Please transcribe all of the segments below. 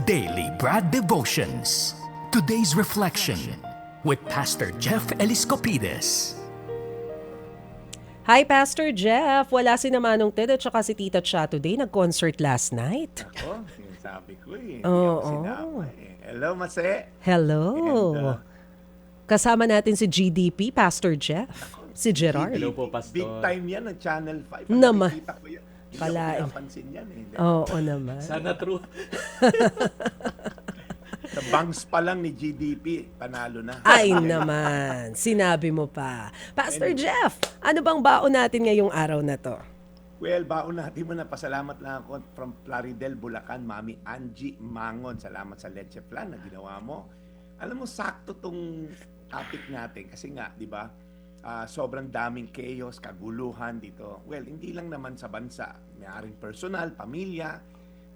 Daily Brad Devotions. Today's reflection with Pastor Jeff Eliscopides. Hi, Pastor Jeff. Wala si Manong Ted at saka si Tita Cha today. Nag-concert last night. Ako, sinasabi ko eh. Hindi Oo. ako sinama eh. Hello, Mase. Hello. And, Kasama natin si GDP, Pastor Jeff. Si Gerard. Hello po, Pastor. Big time yan ng Channel 5. Naman. Nakikita ko yan. Hindi Palain. ako pinapansin yan eh. Oo naman. Sana true. Sa banks pa lang ni GDP, panalo na. Ay naman. Sinabi mo pa. Pastor Jeff, ano bang baon natin ngayong araw na to? Well, baon natin muna. Pasalamat lang ako from Plaridel, Bulacan, Mami Angie Mangon. Salamat sa leche flan na ginawa mo. Alam mo, sakto tong topic natin kasi nga, di ba, sobrang daming chaos, kaguluhan dito. Well, hindi lang naman sa bansa. Mayroong personal, pamilya.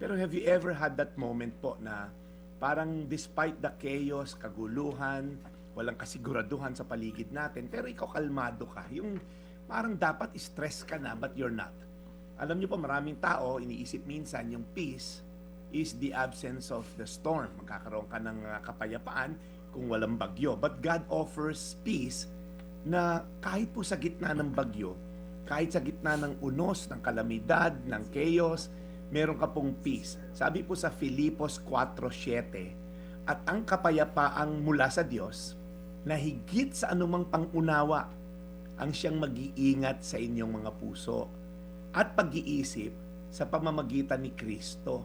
Pero have you ever had that moment po na parang despite the chaos, kaguluhan, walang kasiguraduhan sa paligid natin, pero ikaw kalmado ka. Yung parang dapat stress ka na, but you're not. Alam niyo po, maraming tao, iniisip minsan, yung peace is the absence of the storm. Magkakaroon ka ng kapayapaan kung walang bagyo. But God offers peace na kahit po sa gitna ng bagyo, kahit sa gitna ng unos, ng kalamidad, ng chaos, meron ka pong peace. Sabi po sa Filipos 4:7, at ang kapayapaang mula sa Diyos, na higit sa anumang pangunawa, ang siyang mag-iingat sa inyong mga puso at pag-iisip sa pamamagitan ni Kristo.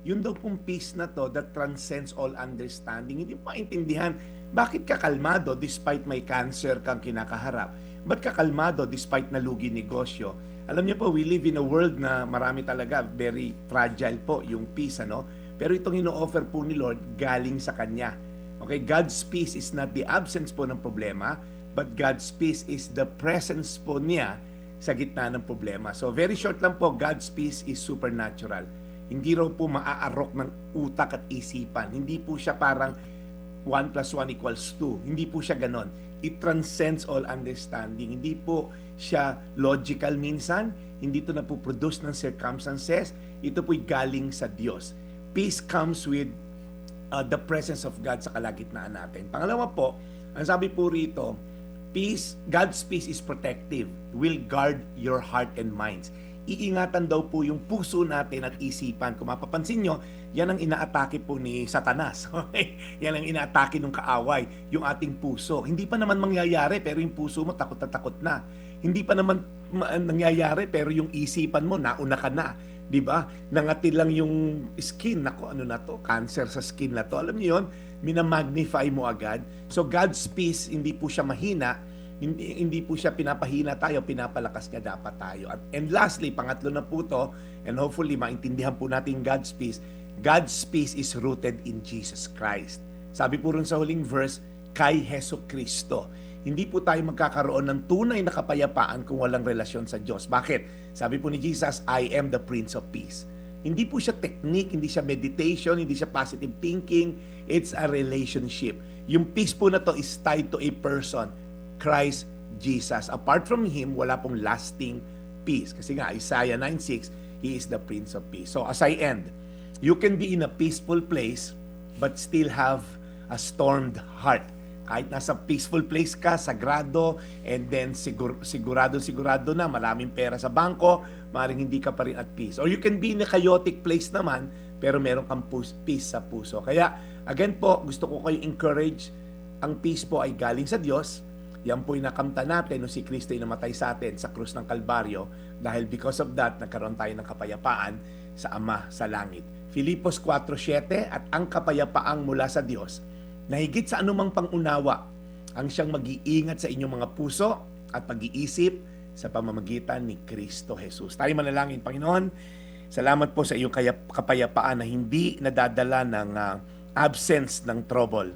Yun daw pong peace na to that transcends all understanding. Hindi mo maintindihan bakit ka kalmado despite may cancer kang kinakaharap. Ba't ka kalmado despite nalugi negosyo? Alam niyo po, we live in a world na marami talaga, very fragile po yung peace, ano? Pero itong ino-offer po ni Lord galing sa Kanya. Okay, God's peace is not the absence po ng problema, but God's peace is the presence po niya sa gitna ng problema. So very short lang po, God's peace is supernatural. Hindi raw po maaarok ng utak at isipan. Hindi po siya parang 1 + 1 = 2. Hindi po siya ganon. It transcends all understanding. Hindi po siya logical minsan. Hindi ito napoproduce ng circumstances. Ito po'y galing sa Diyos. Peace comes with the presence of God sa kalagitnaan natin. Pangalawa po, ang sabi po rito, peace, God's peace is protective, will guard your heart and minds. Iingatan daw po yung puso natin at isipan. Kung mapapansin nyo, yan ang inaatake po ni Satanas. Okay? Yan ang inaatake ng kaaway, yung ating puso. Hindi pa naman mangyayari, pero yung puso mo takot na takot na. Hindi pa naman nangyayari, pero yung isipan mo, nauna ka na. Diba? Nangati lang yung skin. Nako, ano na to? Cancer sa skin na to. Alam niyo yun? Minamagnify mo agad. So God's peace, hindi po siya mahina. Hindi po siya pinapahina tayo, pinapalakas niya dapat tayo. And lastly, pangatlo na po to, and hopefully maintindihan po natin God's peace. God's peace is rooted in Jesus Christ. Sabi po rin sa huling verse, kay Hesus Kristo. Hindi po tayo magkakaroon ng tunay na kapayapaan kung walang relasyon sa Diyos. Bakit? Sabi po ni Jesus, I am the Prince of Peace. Hindi po siya technique, hindi siya meditation, hindi siya positive thinking. It's a relationship. Yung peace po na to is tied to a person, Christ Jesus. Apart from Him, wala pong lasting peace. Kasi nga, Isaiah 9:6, He is the Prince of Peace. So as I end, you can be in a peaceful place but still have a stormed heart. Kahit nasa peaceful place ka, sagrado, and then sigurado na, maraming pera sa bangko, maaaring hindi ka pa rin at peace. Or you can be in a chaotic place naman, pero meron kang peace sa puso. Kaya, again po, gusto ko kayo encourage, ang peace po ay galing sa Diyos. Yan po'y nakamta natin nung si Kristo ay namatay sa atin sa krus ng Kalbaryo dahil because of that, nagkaroon tayo ng kapayapaan sa Ama sa langit. Filipos 4:7, at ang kapayapaang mula sa Diyos, na higit sa anumang pangunawa, ang siyang mag-iingat sa inyong mga puso at pag-iisip sa pamamagitan ni Kristo Jesus. Tayo manalangin, Panginoon, salamat po sa iyong kapayapaan na hindi nadadala ng absence ng trouble.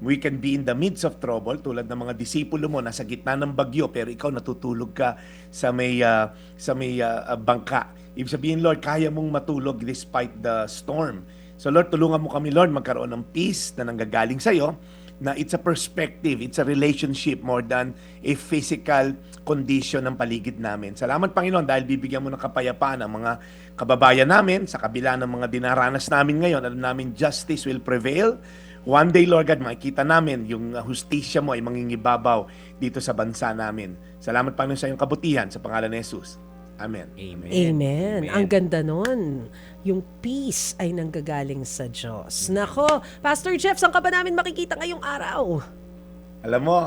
We can be in the midst of trouble tulad ng mga disipulo mo nasa gitna ng bagyo pero ikaw natutulog ka sa may bangka. Ibig sabihin, Lord, kaya mong matulog despite the storm. So Lord, tulungan mo kami, Lord, magkaroon ng peace na nanggagaling sa iyo na it's a perspective, it's a relationship more than a physical condition ng paligid namin. Salamat Panginoon dahil bibigyan mo ng kapayapaan ang mga kababayan namin sa kabila ng mga dinaranas namin ngayon. Alam namin justice will prevail. One day, Lord God, makikita namin yung hustisya mo ay mangingibabaw dito sa bansa namin. Salamat Panginoon sa iyong kabutihan sa pangalan ni Jesus. Amen. Amen. Ang ganda nun. Yung peace ay nanggagaling sa Diyos. Nako, Pastor Jeff, saan ka ba namin makikita ngayong araw? Alam mo,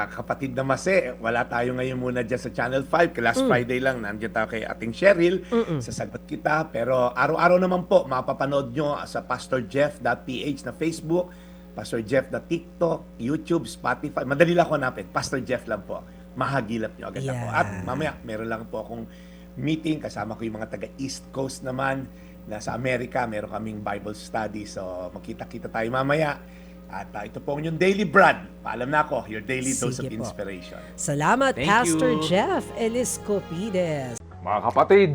kapatid na Mase, wala tayo ngayon muna dyan sa Channel 5. Last Friday lang, nandiyan tayo kay ating Cheryl. Sasagot kita. Pero araw-araw naman po, mapapanood nyo sa pastorjeff.ph na Facebook, pastorjeff.tiktok, YouTube, Spotify. Madali lang ako hanapin. Pastor Jeff lang po. Mahagilap nyo agad ako. At mamaya, meron lang po akong meeting. Kasama ko yung mga taga East Coast naman. Nasa Amerika, meron kaming Bible study. So, magkita-kita tayo mamaya. At ito po yung Daily Brad. Paalam na ako, your daily dose of Sige po. inspiration. Salamat, Thank Pastor you. Jeff Eliscopides. Mga kapatid,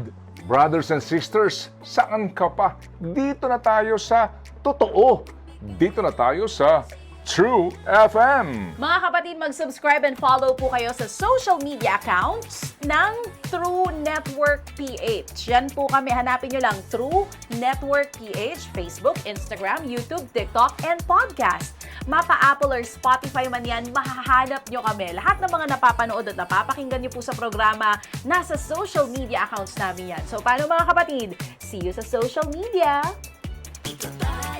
brothers and sisters, saan ka pa? Dito na tayo sa totoo. Dito na tayo sa True FM. Mga kapatid, mag-subscribe and follow po kayo sa social media accounts ng True Network PH. Yan po kami, hanapin nyo lang True Network PH, Facebook, Instagram, YouTube, TikTok, and podcast. Mapa Apple or Spotify man yan, mahahanap nyo kami. Lahat ng mga napapanood at napapakinggan nyo po sa programa, nasa social media accounts namin yan. So paano mga kapatid? See you sa social media! Ito tayo.